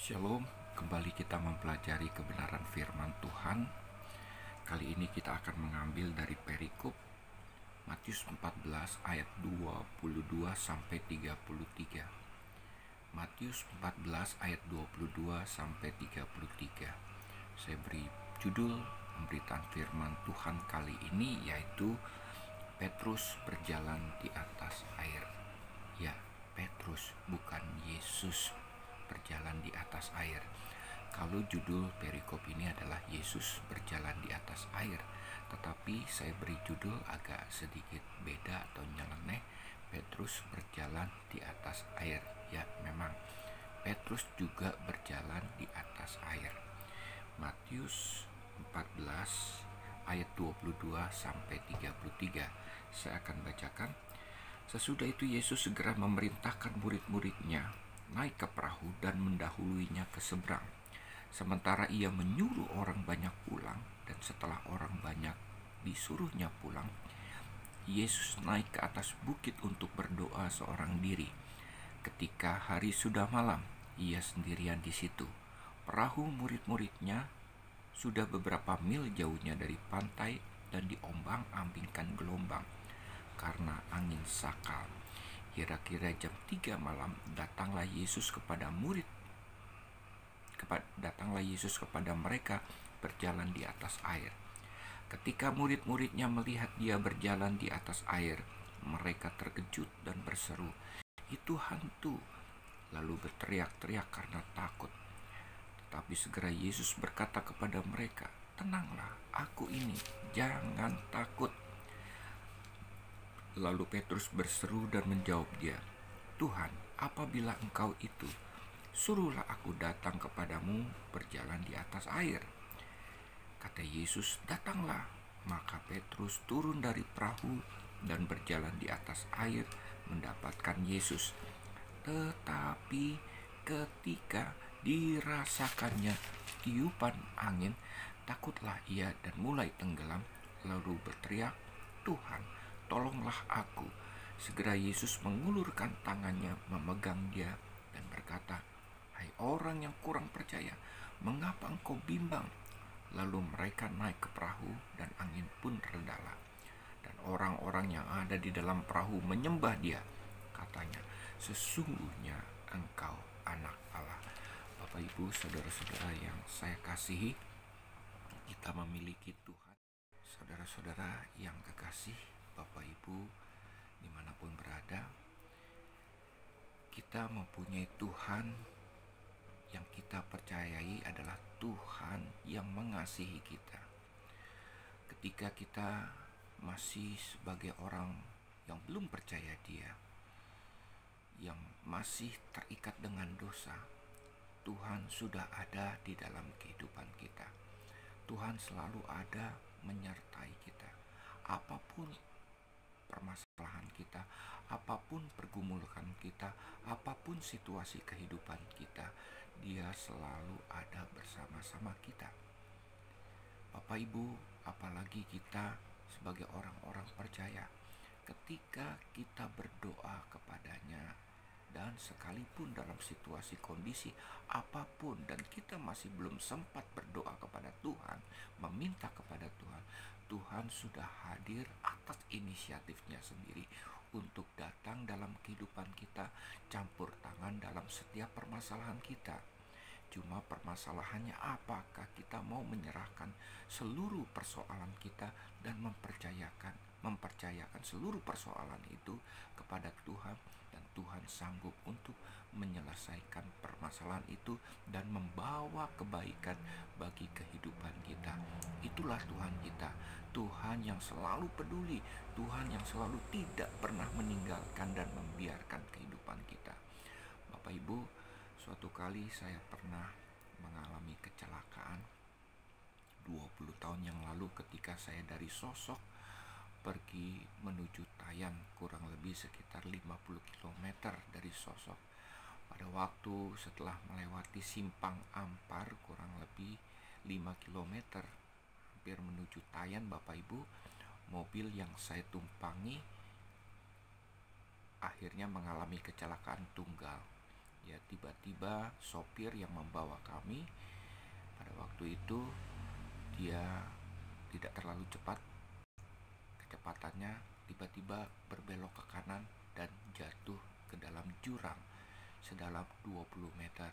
Shalom, kembali kita mempelajari kebenaran firman Tuhan. Kali ini kita akan mengambil dari perikop Matius 14 ayat 22 sampai 33. Matius 14 ayat 22 sampai 33. Saya beri judul pemberitaan firman Tuhan kali ini yaitu Petrus berjalan di atas air. Ya, Petrus, bukan Yesus berjalan di atas air. Kalau judul perikop ini adalah Yesus berjalan di atas air, tetapi saya beri judul agak sedikit beda atau nyeleneh, Petrus berjalan di atas air. Ya, memang Petrus juga berjalan di atas air. Matius 14 ayat 22 sampai 33. Saya akan bacakan. Sesudah itu Yesus segera memerintahkan murid-muridnya naik ke perahu dan mendahuluinya ke seberang. Sementara ia menyuruh orang banyak pulang, dan setelah orang banyak disuruhnya pulang, Yesus naik ke atas bukit untuk berdoa seorang diri. Ketika hari sudah malam, ia sendirian di situ. Perahu murid-muridnya sudah beberapa mil jauhnya dari pantai dan diombang-ambingkan gelombang karena angin sakal. Kira-kira jam 3 malam datanglah Yesus kepada mereka berjalan di atas air. Ketika murid-muridnya melihat dia berjalan di atas air, mereka terkejut dan berseru, "Itu hantu!" Lalu berteriak-teriak karena takut. Tetapi segera Yesus berkata kepada mereka, "Tenanglah, aku ini, jangan takut." Lalu Petrus berseru dan menjawab dia, "Tuhan, apabila Engkau itu, suruhlah aku datang kepadamu berjalan di atas air." Kata Yesus, "Datanglah." Maka Petrus turun dari perahu dan berjalan di atas air mendapatkan Yesus. Tetapi ketika dirasakannya tiupan angin, takutlah ia dan mulai tenggelam, lalu berteriak, "Tuhan, tolonglah aku." Segera Yesus mengulurkan tangannya memegang dia dan berkata, "Hai orang yang kurang percaya, mengapa engkau bimbang?" Lalu mereka naik ke perahu dan angin pun redalah. Dan orang-orang yang ada di dalam perahu menyembah dia. Katanya, "Sesungguhnya engkau anak Allah." Bapak, Ibu, saudara-saudara yang saya kasihi, kita memiliki Tuhan. Saudara-saudara yang kekasih, Bapak Ibu dimanapun berada, kita mempunyai Tuhan yang kita percayai adalah Tuhan yang mengasihi kita. Ketika kita masih sebagai orang yang belum percaya Dia, yang masih terikat dengan dosa, Tuhan sudah ada di dalam kehidupan kita. Tuhan selalu ada menyertai kita. Apapun permasalahan kita, apapun pergumulan kita, apapun situasi kehidupan kita, Dia selalu ada bersama-sama kita. Bapak Ibu, apalagi kita sebagai orang-orang percaya, ketika kita berdoa kepadanya, dan sekalipun dalam situasi kondisi apapun dan kita masih belum sempat berdoa kepada Tuhan, meminta kepada Tuhan, Tuhan sudah hadir atas inisiatifnya sendiri untuk datang dalam kehidupan kita, campur tangan dalam setiap permasalahan kita. Cuma permasalahannya, apakah kita mau menyerahkan seluruh persoalan kita dan mempercayakan seluruh persoalan itu kepada Tuhan, dan Tuhan sanggup untuk menyelesaikan permasalahan itu dan membawa kebaikan bagi kehidupan kita. Itulah Tuhan kita, Tuhan yang selalu peduli, Tuhan yang selalu tidak pernah meninggalkan dan membiarkan kehidupan kita. Bapak Ibu, suatu kali saya pernah mengalami kecelakaan 20 tahun yang lalu ketika saya dari Sosok pergi menuju Tayan, kurang lebih sekitar 50 km dari Sosok. Pada waktu setelah melewati Simpang Ampar kurang lebih 5 km hampir menuju Tayan, Bapak Ibu, mobil yang saya tumpangi akhirnya mengalami kecelakaan tunggal. Ya, tiba-tiba sopir yang membawa kami pada waktu itu dia tidak terlalu cepat kecepatannya, tiba-tiba berbelok ke kanan dan jatuh ke dalam jurang sedalam 20 meter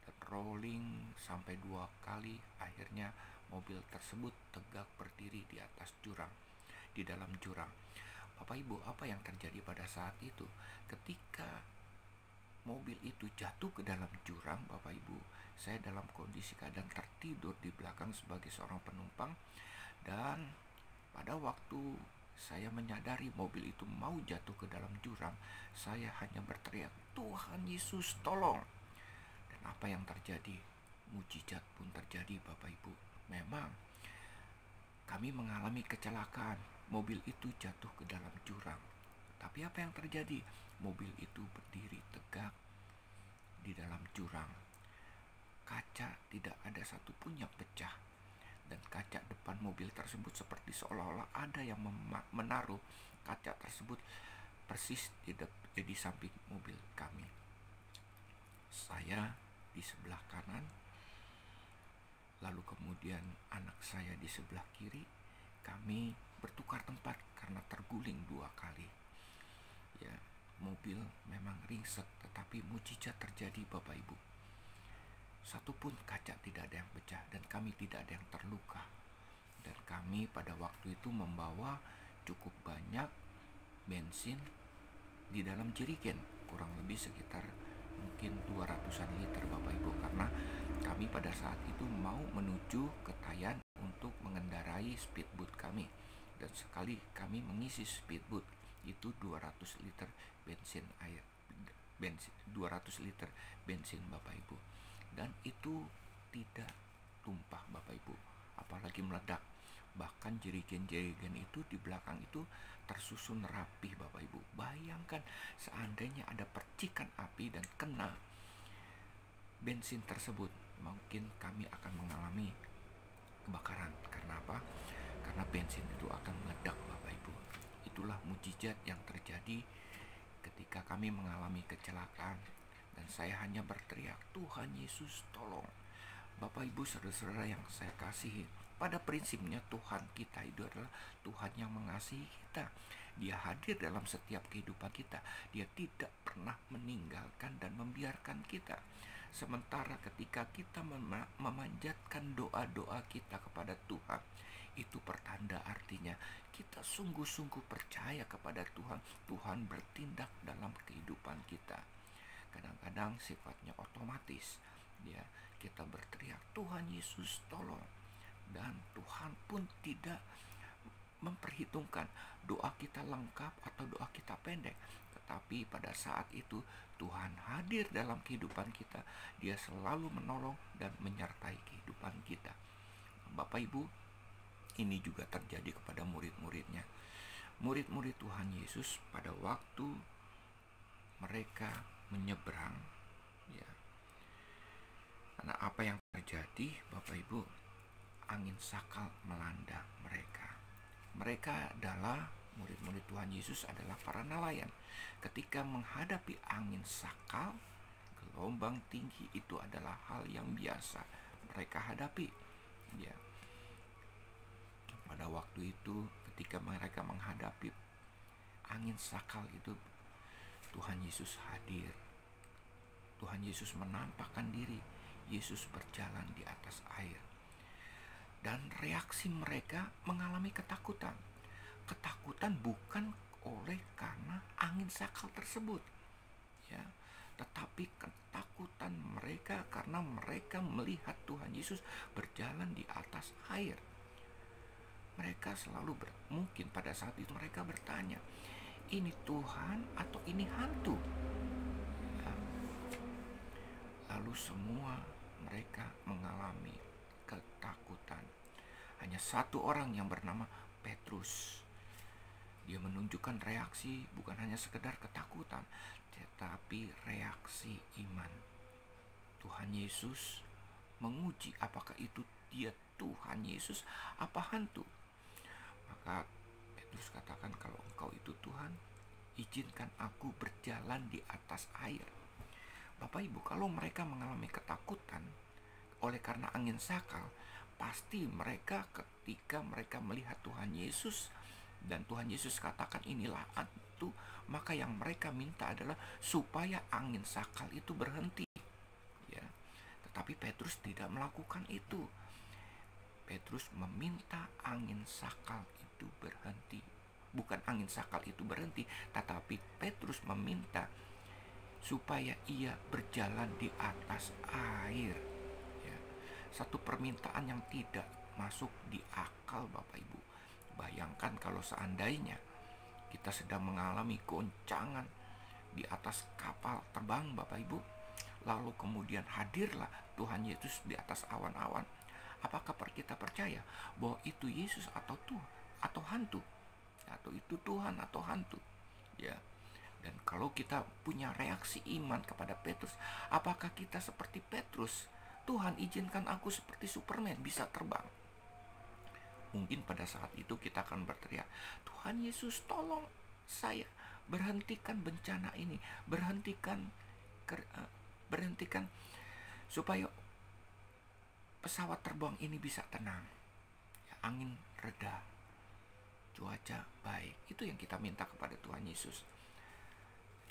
dan rolling sampai 2 kali. Akhirnya mobil tersebut tegak berdiri di atas jurang, di dalam jurang. Bapak Ibu, apa yang terjadi pada saat itu? Ketika mobil itu jatuh ke dalam jurang, Bapak Ibu, saya dalam kondisi keadaan tertidur di belakang sebagai seorang penumpang. Dan pada waktu saya menyadari mobil itu mau jatuh ke dalam jurang, saya hanya berteriak, "Tuhan Yesus, tolong!" Dan apa yang terjadi? Mujizat pun terjadi, Bapak Ibu. Memang kami mengalami kecelakaan. Mobil itu jatuh ke dalam jurang. Tapi apa yang terjadi? Mobil itu berdiri tegak di dalam jurang. Kaca tidak ada satupun yang pecah. Dan kaca depan mobil tersebut seperti seolah-olah ada yang menaruh kaca tersebut persis di samping mobil kami. Saya di sebelah kanan, lalu kemudian anak saya di sebelah kiri. Kami bertukar tempat karena terguling 2 kali. Ya, mobil memang ringsek, tetapi mujizat terjadi, Bapak Ibu. Satupun kaca tidak ada yang pecah dan kami tidak ada yang terluka. Dan kami pada waktu itu membawa cukup banyak bensin di dalam jerigen, kurang lebih sekitar mungkin 200-an liter, Bapak Ibu, karena kami pada saat itu mau menuju ke Tayan untuk mengendarai speedboat kami. Dan sekali kami mengisi speedboat itu 200 liter bensin 200 liter bensin, Bapak Ibu. Dan itu tidak tumpah, Bapak Ibu, apalagi meledak. Bahkan jerigen-jerigen itu di belakang itu tersusun rapi, Bapak Ibu. Bayangkan seandainya ada percikan api dan kena bensin tersebut, mungkin kami akan mengalami kebakaran. Karena apa? Karena bensin itu akan meledak, Bapak Ibu. Itulah mujizat yang terjadi ketika kami mengalami kecelakaan. Dan saya hanya berteriak, "Tuhan Yesus, tolong!" Bapak Ibu saudara-saudara yang saya kasihi, pada prinsipnya Tuhan kita itu adalah Tuhan yang mengasihi kita. Dia hadir dalam setiap kehidupan kita. Dia tidak pernah meninggalkan dan membiarkan kita. Sementara ketika kita memanjatkan doa-doa kita kepada Tuhan, itu pertanda artinya kita sungguh-sungguh percaya kepada Tuhan. Tuhan bertindak dalam kehidupan kita. Kadang-kadang sifatnya otomatis. Ya, kita berteriak, "Tuhan Yesus, tolong!" Dan Tuhan pun tidak memperhitungkan doa kita lengkap atau doa kita pendek. Tetapi pada saat itu Tuhan hadir dalam kehidupan kita. Dia selalu menolong dan menyertai kehidupan kita. Bapak Ibu, ini juga terjadi kepada murid-muridnya. Murid-murid Tuhan Yesus pada waktu mereka menyeberang, ya, karena apa yang terjadi, Bapak Ibu, angin sakal melanda mereka. Mereka adalah murid-murid Tuhan Yesus, adalah para nelayan. Ketika menghadapi angin sakal, gelombang tinggi, itu adalah hal yang biasa mereka hadapi. Ya, pada waktu itu ketika mereka menghadapi angin sakal itu, Tuhan Yesus hadir. Tuhan Yesus menampakkan diri. Yesus berjalan di atas air. Dan reaksi mereka mengalami ketakutan. Ketakutan bukan oleh karena angin sakal tersebut, ya, tetapi ketakutan mereka karena mereka melihat Tuhan Yesus berjalan di atas air. Mereka selalu mungkin pada saat itu mereka bertanya, "Ini Tuhan atau ini hantu?" Ya. Lalu semua mereka mengalami ketakutan. Hanya satu orang yang bernama Petrus. Dia menunjukkan reaksi bukan hanya sekedar ketakutan, tetapi reaksi iman. Tuhan Yesus menguji apakah itu dia Tuhan Yesus apa hantu. Maka Petrus katakan, "Kalau engkau itu Tuhan, izinkan aku berjalan di atas air." Bapak Ibu, kalau mereka mengalami ketakutan oleh karena angin sakal, pasti mereka ketika mereka melihat Tuhan Yesus dan Tuhan Yesus katakan inilah hantu, maka yang mereka minta adalah supaya angin sakal itu berhenti. Ya, tetapi Petrus tidak melakukan itu. Petrus meminta angin sakal itu berhenti. Bukan angin sakal itu berhenti, tetapi Petrus meminta supaya ia berjalan di atas air. Ya, satu permintaan yang tidak masuk di akal, Bapak Ibu. Bayangkan kalau seandainya kita sedang mengalami goncangan di atas kapal terbang, Bapak Ibu, lalu kemudian hadirlah Tuhan Yesus di atas awan-awan. Apakah kita percaya bahwa itu Yesus atau Tuhan atau hantu? Atau itu Tuhan atau hantu? Ya. Dan kalau kita punya reaksi iman kepada Petrus, apakah kita seperti Petrus? Tuhan, izinkan aku seperti Superman bisa terbang. Mungkin pada saat itu kita akan berteriak, Tuhan Yesus, tolong saya, berhentikan bencana ini, berhentikan supaya pesawat terbang ini bisa tenang, ya, angin reda, cuaca baik. Itu yang kita minta kepada Tuhan Yesus.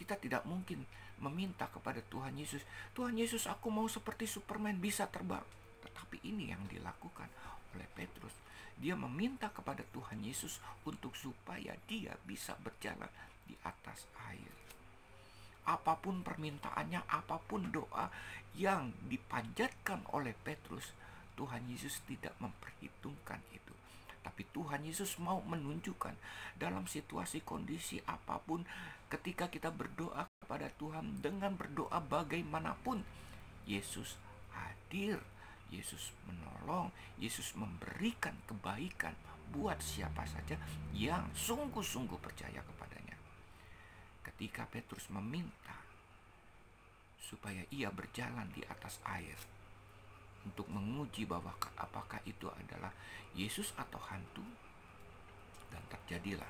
Kita tidak mungkin meminta kepada Tuhan Yesus, Tuhan Yesus, aku mau seperti Superman bisa terbang. Tetapi ini yang dilakukan oleh Petrus. Dia meminta kepada Tuhan Yesus untuk supaya dia bisa berjalan di atas air. Apapun permintaannya, apapun doa yang dipanjatkan oleh Petrus, Tuhan Yesus tidak memperhitungkan itu. Tapi Tuhan Yesus mau menunjukkan dalam situasi kondisi apapun, ketika kita berdoa kepada Tuhan dengan berdoa bagaimanapun, Yesus hadir, Yesus menolong, Yesus memberikan kebaikan buat siapa saja yang sungguh-sungguh percaya kepadanya. Ketika Petrus meminta supaya ia berjalan di atas air untuk menguji bahwa apakah itu adalah Yesus atau hantu, dan terjadilah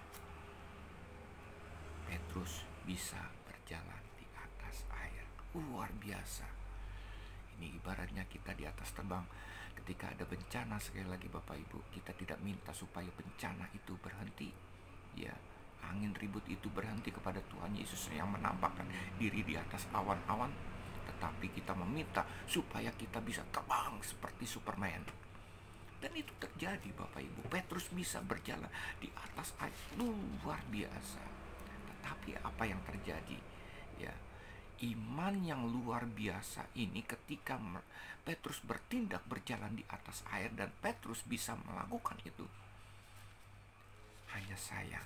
Petrus bisa berjalan di atas air. Luar biasa. Ini ibaratnya kita di atas terbang. Ketika ada bencana, sekali lagi Bapak Ibu, kita tidak minta supaya bencana itu berhenti. Ya, angin ribut itu berhenti kepada Tuhan Yesus yang menampakkan diri di atas awan-awan. Tetapi kita meminta supaya kita bisa terbang seperti Superman. Dan itu terjadi Bapak Ibu. Petrus bisa berjalan di atas air. Luar biasa. Tetapi apa yang terjadi? Ya, iman yang luar biasa ini ketika Petrus bertindak berjalan di atas air dan Petrus bisa melakukan itu. Hanya sayang,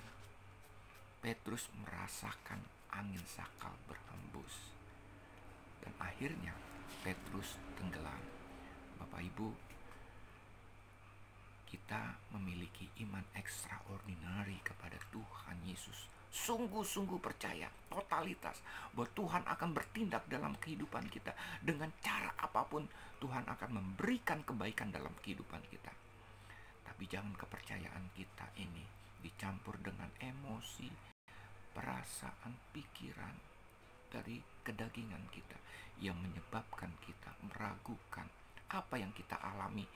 Petrus merasakan angin sakal berhembus. Dan akhirnya Petrus tenggelam. Bapak Ibu, kita memiliki iman extraordinary kepada Tuhan Yesus. Sungguh-sungguh percaya, totalitas, bahwa Tuhan akan bertindak dalam kehidupan kita. Dengan cara apapun, Tuhan akan memberikan kebaikan dalam kehidupan kita. Tapi jangan kepercayaan kita ini dicampur dengan emosi, perasaan, pikiran dari kedagingan kita yang menyebabkan kita meragukan apa yang kita alami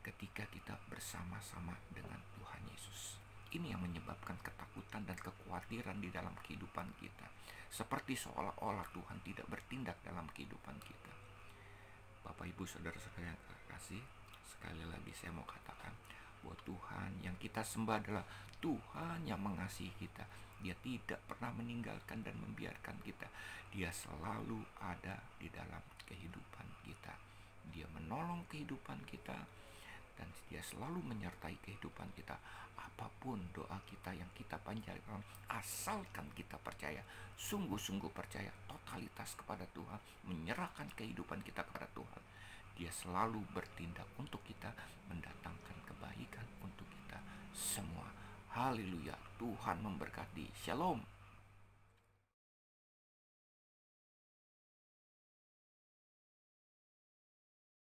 ketika kita bersama-sama dengan Tuhan Yesus. Ini yang menyebabkan ketakutan dan kekhawatiran di dalam kehidupan kita, seperti seolah-olah Tuhan tidak bertindak dalam kehidupan kita. Bapak Ibu saudara-saudara yang terkasih, sekali lagi saya mau katakan bahwa Tuhan yang kita sembah adalah Tuhan yang mengasihi kita. Dia tidak pernah meninggalkan dan membiarkan kita. Dia selalu ada di dalam kehidupan kita. Dia menolong kehidupan kita dan dia selalu menyertai kehidupan kita. Apapun doa kita yang kita panjatkan, asalkan kita percaya, sungguh-sungguh percaya, totalitas kepada Tuhan, menyerahkan kehidupan kita kepada Tuhan, dia selalu bertindak untuk kita, mendatangkan kebaikan untuk kita semua. Haleluya, Tuhan memberkati. Shalom.